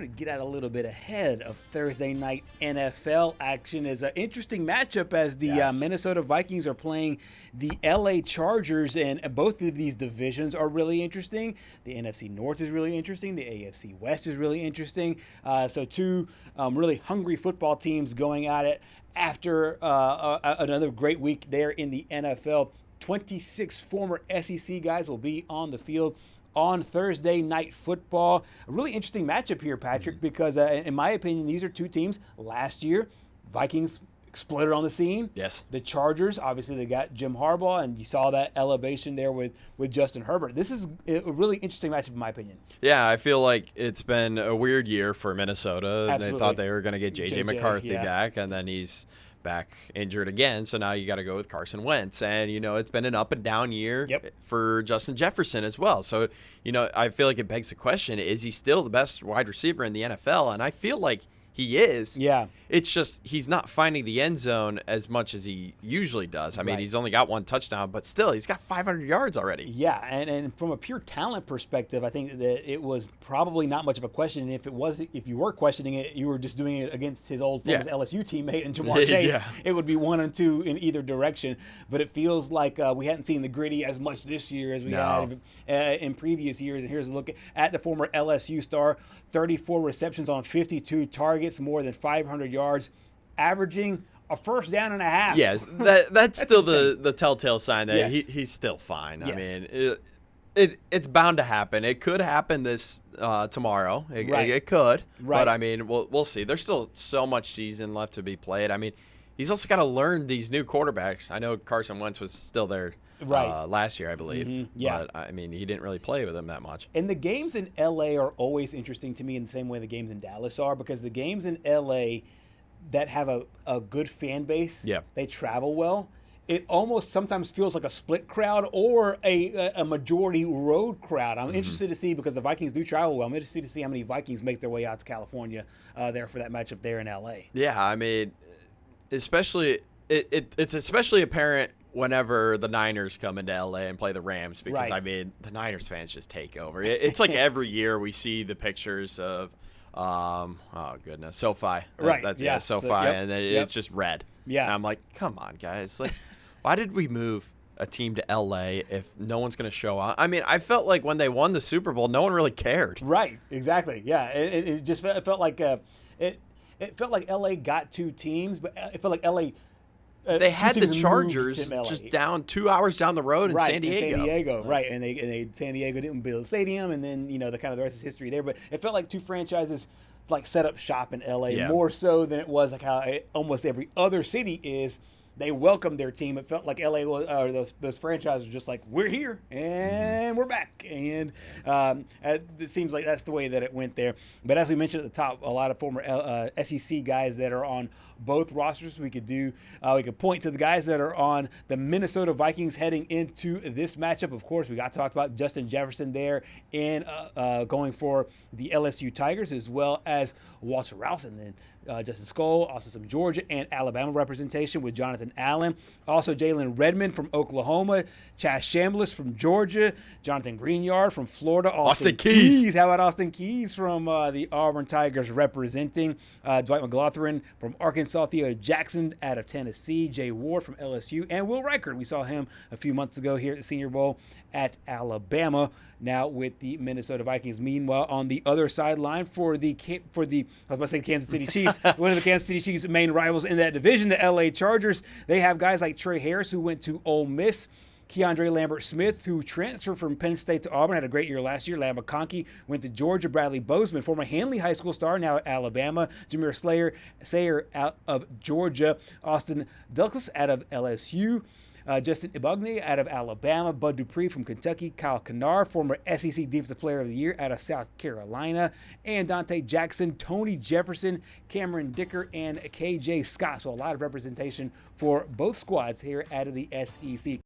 want to get out a little bit ahead of Thursday night NFL action. Is an interesting matchup as the Minnesota Vikings are playing the LA Chargers, and both of these divisions are really interesting. The NFC North is really interesting. The AFC West is really interesting. So two really hungry football teams going at it after another great week there in the NFL. 26 former SEC guys will be on the field on Thursday Night Football. A really interesting matchup here, Patrick, because in my opinion, these are two teams. Last year, Vikings exploded on the scene. Yes. The Chargers, obviously, they got Jim Harbaugh, and you saw that elevation there with Justin Herbert. This is a really interesting matchup, in my opinion. Yeah, I feel like it's been a weird year for Minnesota. Absolutely. They thought they were going to get J.J. McCarthy back, and then he's back injured again, so now you got to go with Carson Wentz. And, it's been an up and down year for Justin Jefferson as well. So, I feel like it begs the question, is he still the best wide receiver in the NFL? And I feel like he is. Yeah. It's just he's not finding the end zone as much as he usually does. I mean, he's only got one touchdown, but still, he's got 500 yards already. Yeah, and from a pure talent perspective, I think that it was probably not much of a question. If you were questioning it, you were just doing it against his old LSU teammate and Jamar Chase. It would be 1 and 2 in either direction. But it feels like we hadn't seen the gritty as much this year as we had in previous years. And here's a look at the former LSU star: 34 receptions on 52 targets, more than 500 yards, averaging a first down and a half. Yes, that's still the telltale sign that he's still fine. Yes. I mean, it's bound to happen. It could happen this tomorrow. It could. Right. But, I mean, we'll see. There's still so much season left to be played. I mean, he's also got to learn these new quarterbacks. I know Carson Wentz was still there last year, I believe. Mm-hmm. Yeah. But, I mean, he didn't really play with him that much. And the games in L.A. are always interesting to me in the same way the games in Dallas are, because the games in L.A. that have a good fan base, they travel well. It almost sometimes feels like a split crowd or a majority road crowd. I'm interested to see, because the Vikings do travel well. I'm interested to see how many Vikings make their way out to California there for that matchup there in L.A. Yeah, I mean, especially it's especially apparent whenever the Niners come into LA and play the Rams, because I mean, the Niners fans just take over. It's like every year we see the pictures of oh goodness, SoFi. That's SoFi, and then it's just red. Yeah. And I'm like, come on, guys. Like, why did we move a team to LA if no one's going to show up? I mean, I felt like when they won the Super Bowl, no one really cared. Right. Exactly. Yeah. It just felt like it felt like LA got two teams, but it felt like LA. They had the Chargers just down 2 hours down the road in San Diego. Right. And San Diego didn't build a stadium, and then the rest is history there. But it felt like two franchises like set up shop in LA more so than it was like how almost every other city is. They welcomed their team. It felt like LA was, or those franchises were just like, we're here and we're back. And it seems like that's the way that it went there. But as we mentioned at the top, a lot of former SEC guys that are on both rosters. We could point to the guys that are on the Minnesota Vikings heading into this matchup. Of course, we got to talk about Justin Jefferson there and going for the LSU Tigers, as well as Walter Rouse, and then Justin Skoll, also some Georgia and Alabama representation with Jonathan Allen. Also Jalen Redmond from Oklahoma, Chaz Chambliss from Georgia, Jonathan Greenyard from Florida, Austin Keys. How about Austin Keys from the Auburn Tigers representing, Dwight McGlothern from Arkansas, Theo Jackson out of Tennessee, Jay Ward from LSU, and Will Reichard. We saw him a few months ago here at the Senior Bowl at Alabama, now with the Minnesota Vikings. Meanwhile, on the other sideline for the Kansas City Chiefs, one of the Kansas City Chiefs' main rivals in that division, the LA Chargers, they have guys like Trey Harris, who went to Ole Miss, Keandre Lambert-Smith, who transferred from Penn State to Auburn, had a great year last year. Lamb McConkey went to Georgia. Bradley Bozeman, former Handley High School star, now at Alabama. Jameer Sayer out of Georgia. Austin Delkus out of LSU. Justin Ibogne out of Alabama, Bud Dupree from Kentucky, Kyle Kennard, former SEC Defensive Player of the Year out of South Carolina, and Dante Jackson, Tony Jefferson, Cameron Dicker, and KJ Scott. So a lot of representation for both squads here out of the SEC.